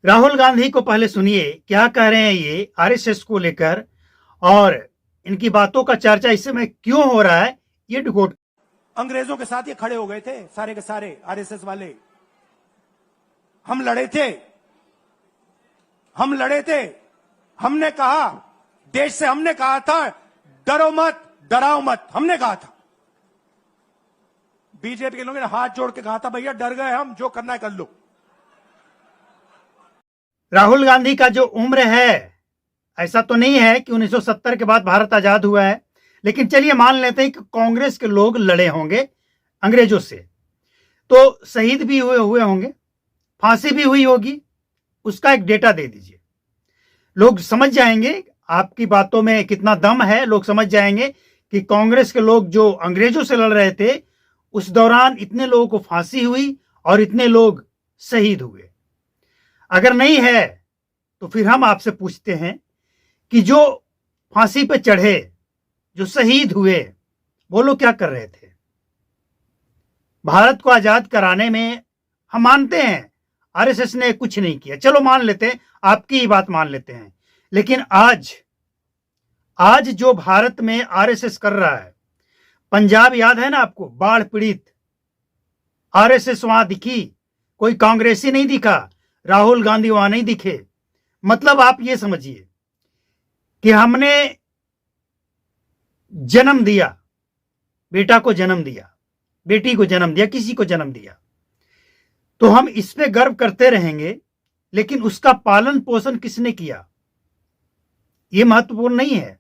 राहुल गांधी को पहले सुनिए क्या कह रहे हैं ये आरएसएस को लेकर, और इनकी बातों का चर्चा इस समय क्यों हो रहा है ये डिकोड। अंग्रेजों के साथ ये खड़े हो गए थे सारे के सारे आरएसएस वाले। हम लड़े थे, हमने कहा, देश से हमने कहा था डरो मत, डराओ मत, हमने कहा था। बीजेपी के लोगों ने हाथ जोड़ के कहा था भैया डर गए हम, जो करना है कर लो। राहुल गांधी का जो उम्र है, ऐसा तो नहीं है कि 1970 के बाद भारत आजाद हुआ है, लेकिन चलिए मान लेते हैं कि कांग्रेस के लोग लड़े होंगे अंग्रेजों से, तो शहीद भी हुए होंगे, फांसी भी हुई होगी, उसका एक डेटा दे दीजिए। लोग समझ जाएंगे आपकी बातों में कितना दम है, लोग समझ जाएंगे कि कांग्रेस के लोग जो अंग्रेजों से लड़ रहे थे उस दौरान इतने लोगों को फांसी हुई और इतने लोग शहीद हुए। अगर नहीं है तो फिर हम आपसे पूछते हैं कि जो फांसी पे चढ़े, जो शहीद हुए, वो लोग क्या कर रहे थे? भारत को आजाद कराने में हम मानते हैं आरएसएस ने कुछ नहीं किया, चलो मान लेते हैं, आपकी ही बात मान लेते हैं, लेकिन आज जो भारत में आरएसएस कर रहा है, पंजाब याद है ना आपको, बाढ़ पीड़ित, आरएसएस वहां दिखी, कोई कांग्रेसी नहीं दिखा, राहुल गांधी वहां नहीं दिखे। मतलब आप ये समझिए कि हमने जन्म दिया, बेटा को जन्म दिया, बेटी को जन्म दिया, किसी को जन्म दिया, तो हम इस पे गर्व करते रहेंगे, लेकिन उसका पालन पोषण किसने किया ये महत्वपूर्ण नहीं है।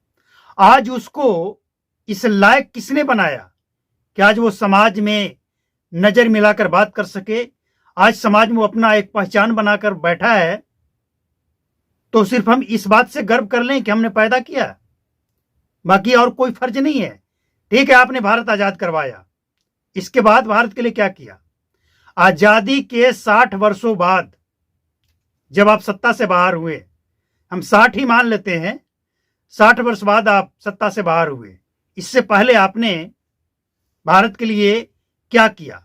आज उसको इस लायक किसने बनाया कि आज वो समाज में नजर मिलाकर बात कर सके, आज समाज में वो अपना एक पहचान बनाकर बैठा है, तो सिर्फ हम इस बात से गर्व कर लें कि हमने पैदा किया, बाकी और कोई फर्ज नहीं है। ठीक है, आपने भारत आजाद करवाया, इसके बाद भारत के लिए क्या किया? आजादी के 60 वर्षों बाद जब आप सत्ता से बाहर हुए, हम 60 ही मान लेते हैं, 60 वर्ष बाद आप सत्ता से बाहर हुए, इससे पहले आपने भारत के लिए क्या किया?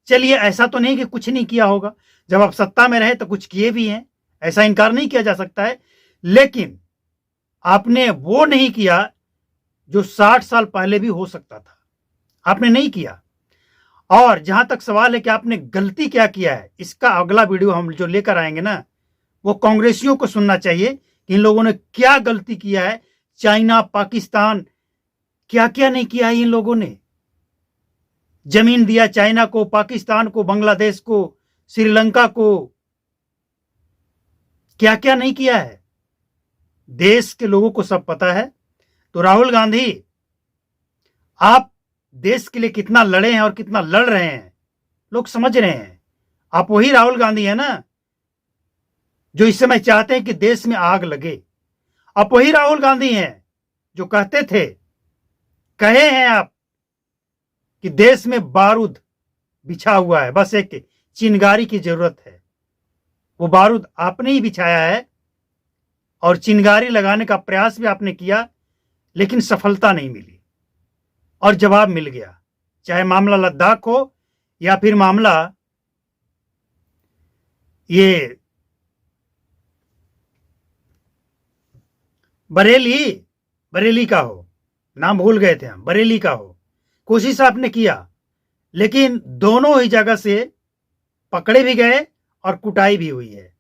चलिए ऐसा तो नहीं कि कुछ नहीं किया होगा, जब आप सत्ता में रहे तो कुछ किए भी हैं, ऐसा इनकार नहीं किया जा सकता है, लेकिन आपने वो नहीं किया जो 60 साल पहले भी हो सकता था, आपने नहीं किया। और जहां तक सवाल है कि आपने गलती क्या किया है, इसका अगला वीडियो हम जो लेकर आएंगे ना, वो कांग्रेसियों को सुनना चाहिए कि इन लोगों ने क्या गलती किया है। चाइना, पाकिस्तान, क्या क्या नहीं किया है इन लोगों ने। जमीन दिया चाइना को, पाकिस्तान को, बांग्लादेश को, श्रीलंका को, क्या क्या नहीं किया है। देश के लोगों को सब पता है। तो राहुल गांधी, आप देश के लिए कितना लड़े हैं और कितना लड़ रहे हैं, लोग समझ रहे हैं। आप वही राहुल गांधी है ना जो इस समय चाहते हैं कि देश में आग लगे। आप वही राहुल गांधी हैं जो कहते थे, कहे हैं आप कि देश में बारूद बिछा हुआ है, बस एक चिंगारी की जरूरत है। वो बारूद आपने ही बिछाया है और चिंगारी लगाने का प्रयास भी आपने किया, लेकिन सफलता नहीं मिली और जवाब मिल गया। चाहे मामला लद्दाख हो या फिर मामला ये बरेली का हो, नाम भूल गए थे हम, बरेली का हो, कोशिश आपने किया, लेकिन दोनों ही जगह से पकड़े भी गए और कुटाई भी हुई है।